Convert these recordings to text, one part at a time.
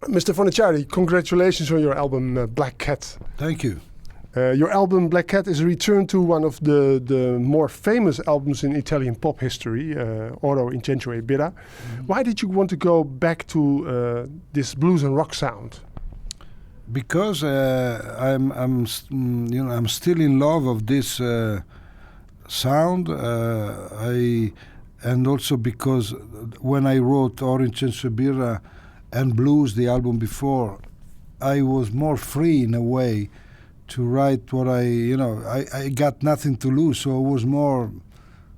Mr. Fornaciari, congratulations on your album Black Cat. Thank you. Your album Black Cat is a return to one of the more famous albums in Italian pop history, Oro Incenso e Birra. Why did you want to go back to this blues and rock sound? Because I'm still in love of this sound. And also because when I wrote Oro Incenso e Birra and Blues, the album before, I was more free in a way to write what I got nothing to lose, so I was more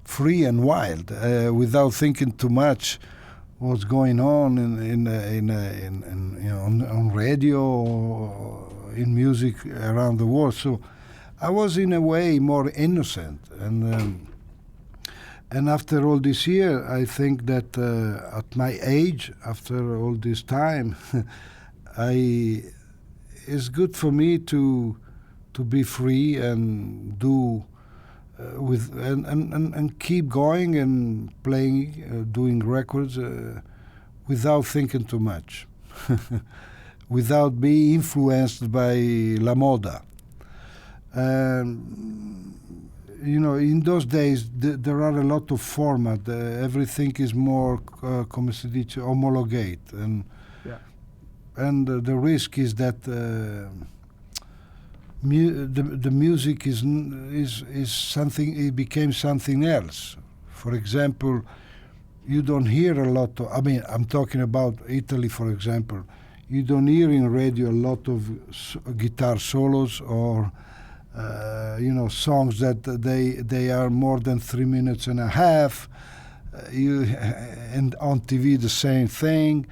free and wild, without thinking too much what's going on on radio or in music around the world. So I was in a way more innocent, and after all this year, I think that at my age, after all this time, it's good for me to be free and do and keep going and playing, doing records without thinking too much, without being influenced by la moda. In those days there are a lot of format. Everything is more, come si dice, homologate, and the risk is that the music is something. It became something else. For example, you don't hear a lot of. I mean, I'm talking about Italy, for example. You don't hear in radio a lot of guitar solos or songs that they are more than 3 minutes and a half. And on TV the same thing.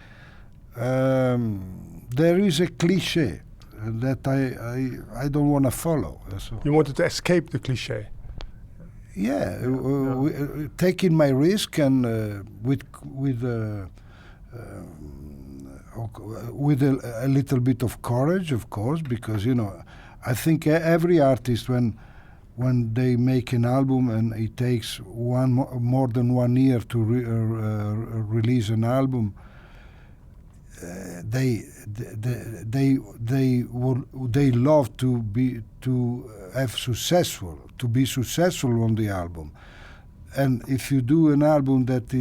There is a cliche that I don't want to follow. So. You wanted to escape the cliche. Yeah, taking my risk and with a little bit of courage, of course, because I think every artist when they make an album and it takes more than 1 year to release an album, they love to be successful on the album. And if you do an album that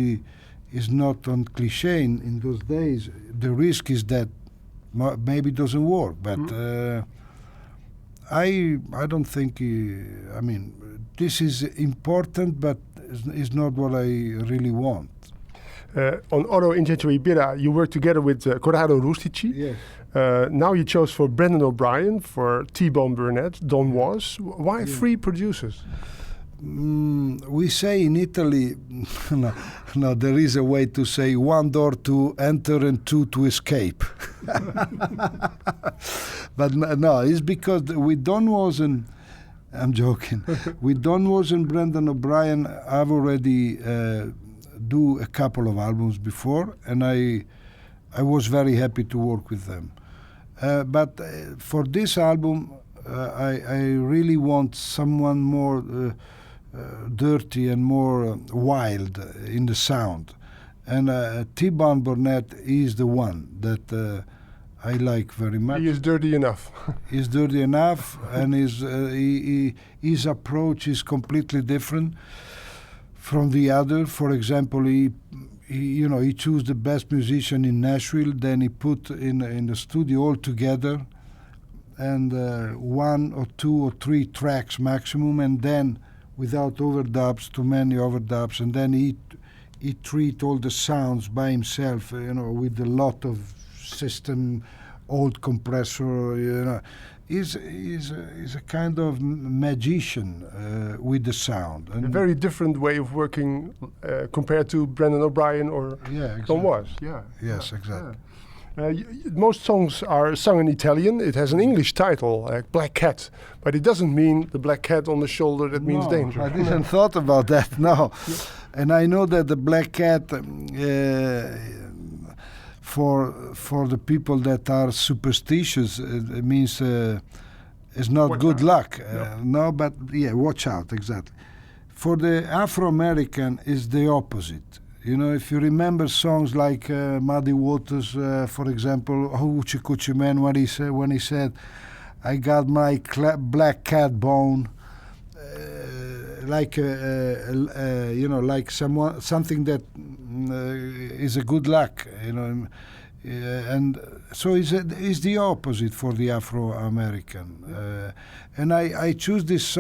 is not on cliche in those days, the risk is that maybe it doesn't work. But I don't think. I mean, this is important, but it's not what I really want. On Oro Incenso e Birra, you worked together with Corrado Rustici. Yes. Now you chose for Brendan O'Brien, for Tbone Burnett, Don Was. Why 3 producers? We say in Italy, no, there is a way to say 1 door to enter and 2 to escape. But no, it's because with Don Was and, I'm joking, with Don Was and Brendan O'Brien, I've already do a couple of albums before, and I was very happy to work with them. But for this album, I really want someone more dirty and more wild in the sound. And Tbone Burnett is the one that I like very much. He is dirty enough. He's dirty enough, and his approach is completely different from the other. For example, he chose the best musician in Nashville, then he put in the studio all together, and 1 or 2 or 3 tracks maximum, and then without overdubs, too many overdubs, and then he treat all the sounds by himself, with a lot of system, old compressor, He's a kind of magician with the sound. And a very different way of working compared to Brendan O'Brien or Don Was. Yeah. Yes, exactly. Most songs are sung in Italian. It has an English title, Black Cat, but it doesn't mean the black cat on the shoulder that means danger. I didn't thought about that, no. Yeah. And I know that the black cat, for the people that are superstitious, it means it's not watch good out. Luck. No, but watch out, exactly. For the Afro-American, is the opposite. You know, if you remember songs like Muddy Waters, for example, Hoochie Coochie Man, when he said, "I got my black cat bone," like like something that is a good luck, you know, and so it's the opposite for the Afro-American. And I choose this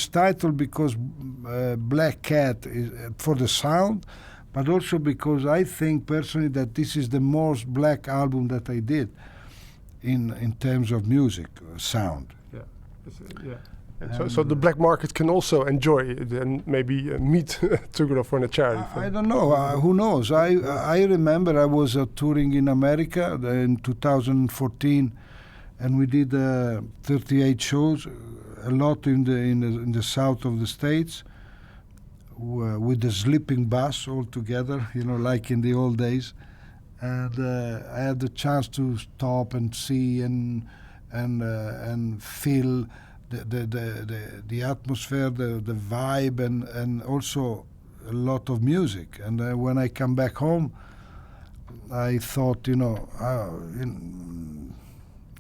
title because Black Cat is for the sound, but also because I think personally that this is the most black album that I did in terms of music sound. Yeah, yeah. So the black market can also enjoy it and maybe meet Zucchero Fornaciari. I don't know. Who knows? I remember I was touring in America in 2014, and we did 38 shows, a lot in the south of the States, with the sleeping bus all together, you know, like in the old days. And I had the chance to stop and see and feel the atmosphere, the vibe, and also a lot of music. And when I come back home, I thought, you know,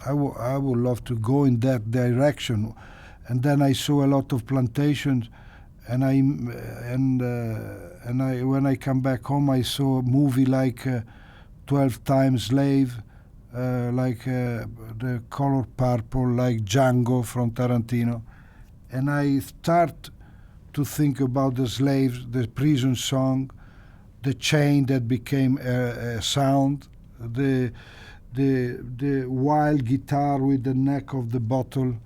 I would love to go in that direction. And then I saw a lot of plantations, and when I come back home, I saw a movie like 12 Times Slave, like The Color Purple, like Django from Tarantino. And I start to think about the slaves, the prison song, the chain that became a sound, the wild guitar with the neck of the bottle,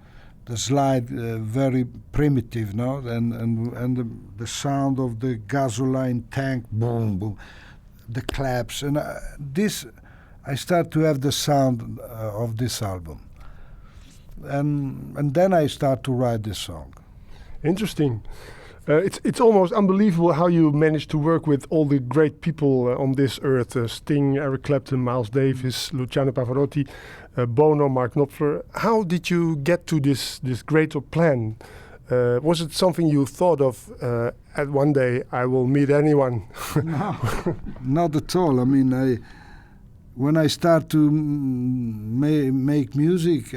the slide, very primitive, no? And the sound of the gasoline tank, boom, boom, the claps. And I start to have the sound of this album. And then I start to write this song. Interesting. It's almost unbelievable how you managed to work with all the great people on this earth. Sting, Eric Clapton, Miles Davis, Luciano Pavarotti, Bono, Mark Knopfler. How did you get to this greater plan? Was it something you thought of at one day, I will meet anyone? No, not at all. I mean, when I start to make music,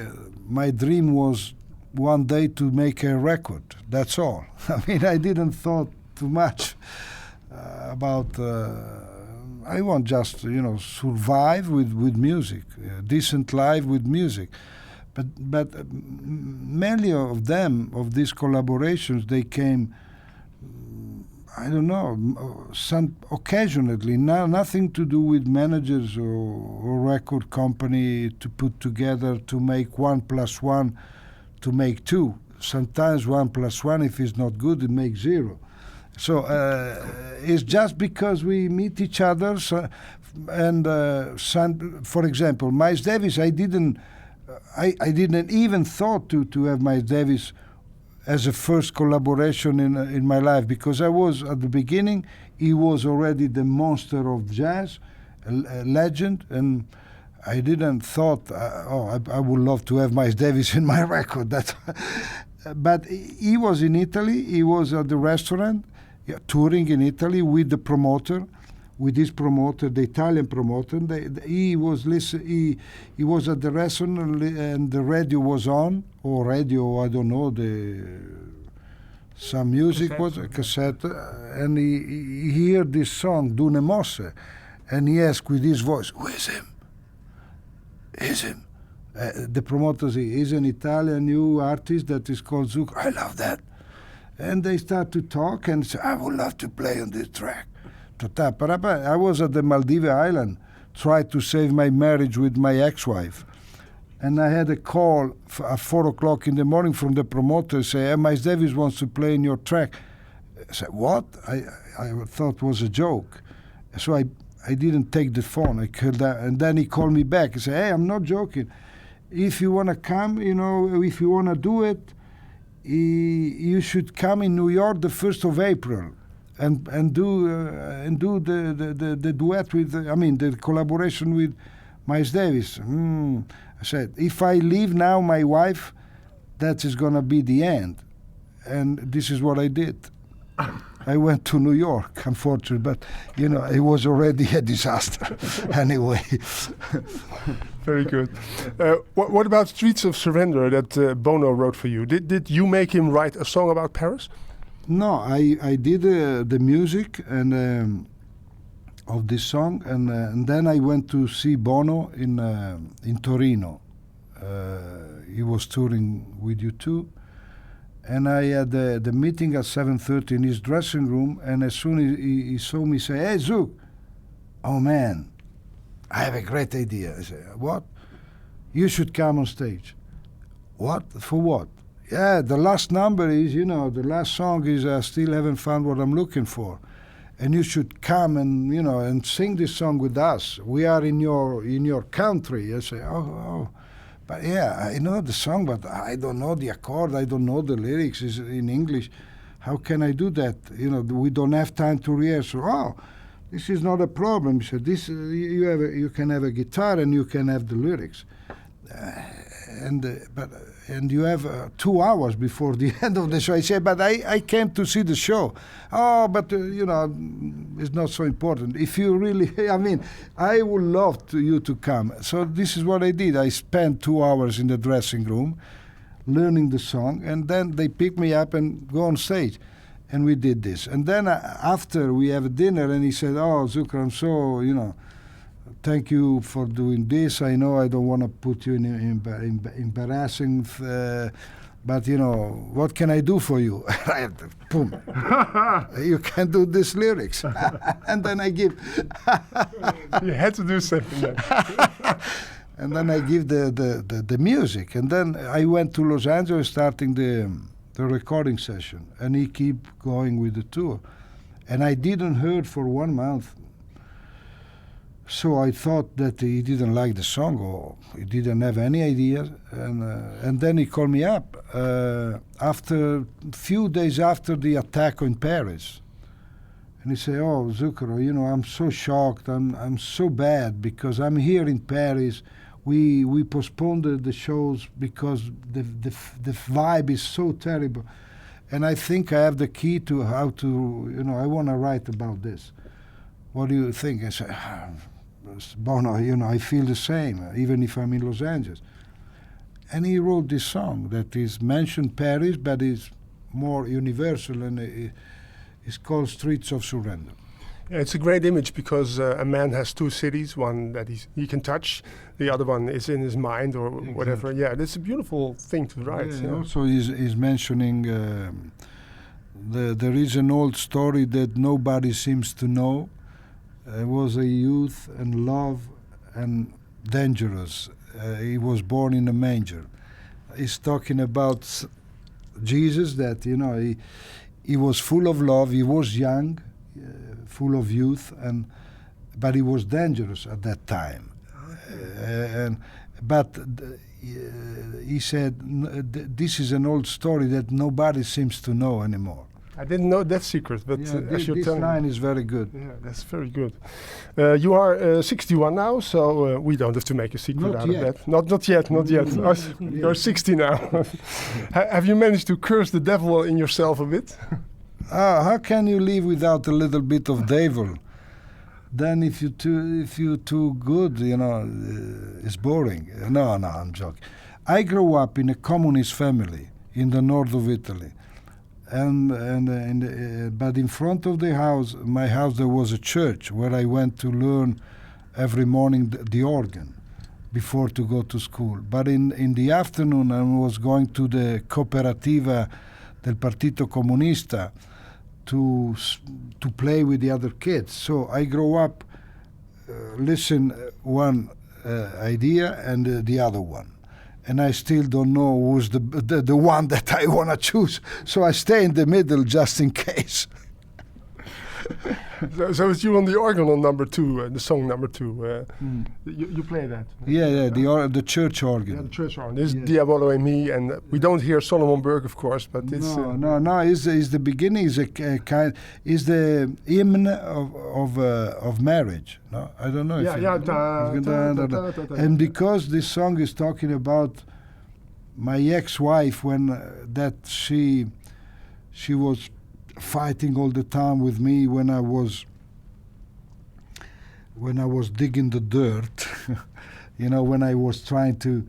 my dream was one day to make a record. That's all. I mean, I didn't thought too much about. I want just survive with music, decent life with music. But many of these collaborations, they came. I don't know, some occasionally, nothing to do with managers or record company to put together to make 1 + 1 to make 2. Sometimes 1 + 1, if it's not good, it makes 0. So it's just because we meet each other. For example, Miles Davis, I didn't even thought to have Miles Davis as a first collaboration in my life, because I was at the beginning, he was already the monster of jazz, a legend, and I didn't thought, I would love to have Miles Davis in my record. But he was in Italy, he was at the restaurant, touring in Italy with the promoter, with his promoter, the Italian promoter. He was at the restaurant and the radio was on, or radio, I don't know, some music was a cassette, and he heard this song, Dune Mosse, and he asked with his voice, "Who is him? Is him?" The promoter said, "He's an Italian new artist that is called Zucchero." I love that. And they start to talk and say, "I would love to play on this track." I was at the Maldives Island, tried to save my marriage with my ex-wife. And I had a call at 4 o'clock in the morning from the promoter, say, Miles Davis wants to play in your track. I said, what? I thought it was a joke. So I didn't take the phone. I called that, and then he called me back. He said, hey, I'm not joking. If you want to come, if you want to do it, you should come in New York the 1st of April. And do the duet with, the collaboration with Miles Davis. I said, if I leave now my wife, that is going to be the end. And this is what I did. I went to New York, unfortunately, but it was already a disaster. Anyway. Very good. What about Streets of Surrender that Bono wrote for you? Did you make him write a song about Paris? No, I did the music and of this song, and then I went to see Bono in Torino. He was touring with U2. And I had the meeting at 7:30 in his dressing room, and as soon as he saw me say, "Hey, Zook, oh man, I have a great idea." I said, "What?" "You should come on stage." "What? For what?" "Yeah, the last number is, the last song is I still haven't found what I'm looking for. And you should come and, and sing this song with us. We are in your country." I say, oh. But yeah, I know the song, but I don't know the accord. I don't know the lyrics. It's in English. How can I do that? We don't have time to rehearse. Oh, this is not a problem. He said, "This you can have a guitar and you can have the lyrics, and you have 2 hours before the end of the show." I said, "But I came to see the show." "Oh, but it's not so important. If you really, I would love you to come." So this is what I did. I spent 2 hours in the dressing room learning the song, and then they picked me up and go on stage. And we did this. And then after we have a dinner, and he said, "Oh, Zucchero, I'm so, thank you for doing this. I know I don't want to put you in embarrassing, but what can I do for you?" Boom. "You can do these lyrics." And then I give. You had to do something then. And then I give the music. And then I went to Los Angeles starting the recording session. And he keep going with the tour. And I didn't hear for 1 month. So I thought that he didn't like the song or he didn't have any idea. And then he called me up after a few days after the attack in Paris. And he said, "Oh, Zucchero, I'm so shocked. I'm so bad because I'm here in Paris. We postponed the shows because the vibe is so terrible. And I think I have the key to how to, I want to write about this. What do you think?" I said, "Bono, I feel the same, even if I'm in Los Angeles." And he wrote this song that is mentioned Paris, but is more universal, and it's called Streets of Surrender. Yeah, it's a great image because a man has two cities, one that he can touch, the other one is in his mind or whatever. Yeah, that's a beautiful thing to write. Yeah. Also, he's mentioning there is an old story that nobody seems to know. It was a youth and love and dangerous. He was born in a manger. He's talking about Jesus, that he was full of love. He was young, full of youth, but he was dangerous at that time. But he said, "This is an old story that nobody seems to know anymore." I didn't know that secret, but this line is very good. Yeah, that's very good. You are 61 now, so we don't have to make a secret out of that. Not yet. You're 60 now. Have you managed to curse the devil in yourself a bit? How can you live without a little bit of devil? Then if you're too good, it's boring. No, I'm joking. I grew up in a communist family in the north of Italy. But in front of my house, there was a church where I went to learn every morning the organ before to go to school. But in the afternoon, I was going to the Cooperativa del Partito Comunista to play with the other kids. So I grew up, listen one idea and the other one. And I still don't know who's the one that I want to choose. So I stay in the middle just in case. So it's you on the organ on number 2, the song number 2. You play that? Yeah, the church organ. Yeah, the church organ. This is Diavolo e Me, and we don't hear Solomon Burke, of course, but it's... No, is the beginning, is the hymn of marriage. No, I don't know. And because this song is talking about my ex-wife, when that she was fighting all the time with me when I was digging the dirt. When I was trying to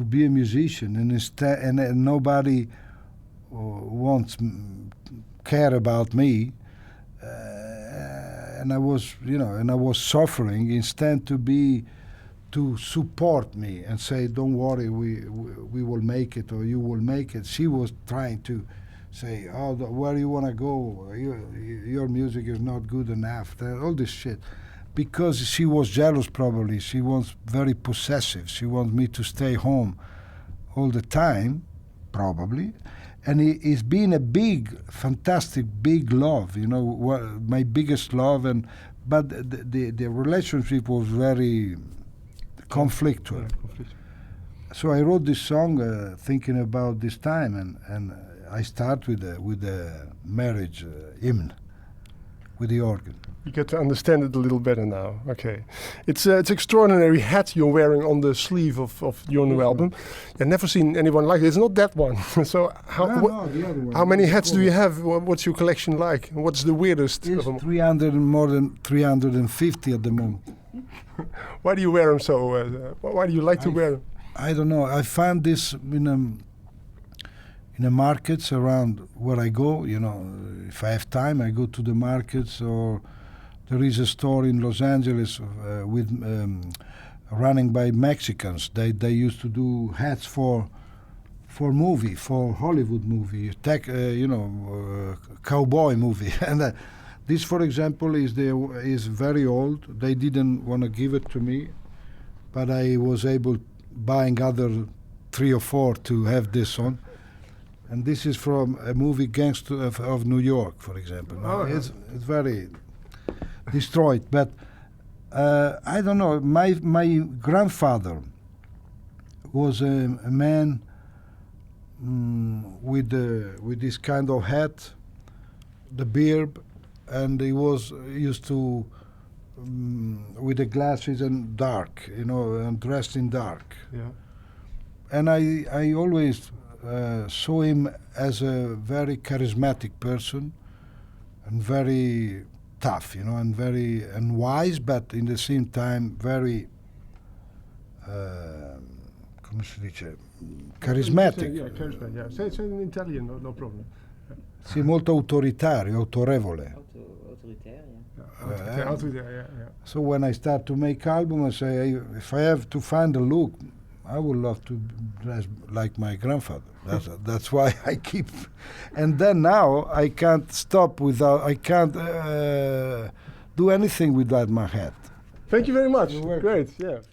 be a musician, and nobody care about me, and I was suffering. Instead to support me and say, "Don't worry, we will make it, or you will make it." She was trying to say, "Oh, where you want to go? Your music is not good enough." All this shit. Because she was jealous, probably. She was very possessive. She wants me to stay home all the time, probably. And it's been a fantastic, big love. My biggest love. But the relationship was very conflictual. Yeah. So I wrote this song thinking about this time, and I start with the marriage hymn, with the organ. You get to understand it a little better now. Okay, it's extraordinary hat you're wearing on the sleeve of your new album. I've never seen anyone like it. It's not that one. So the other one. How many hats do you have? What's your collection like? What's the weirdest? It's more than 350 at the moment. Why do you wear them so? Why do you like to wear them? I don't know. I found this in the markets around where I go. If I have time, I go to the markets, or there is a store in Los Angeles with running by Mexicans. They used to do hats for Hollywood movie, cowboy movie. And this, for example, is very old. They didn't want to give it to me, but I was able buying other 3 or 4 to have this on. And this is from a movie, Gangster of New York, for example. It's very destroyed, but I don't know. My grandfather was a man with this kind of hat, the beard, and he was used to with the glasses and dark, and dressed in dark. Yeah. And I always saw him as a very charismatic person, and very tough, and wise, but in the same time very come si dice, charismatic. Yeah, charismatic. Yeah, say it in Italian, no problem. Sì, molto autoritario, autorevole. Autoritaire, yeah. So when I start to make album, I say, if I have to find a look, I would love to dress like my grandfather. That's why I keep. And then now I can't stop without. I can't do anything without my hat. Thank you very much. Great. Yeah. Thanks.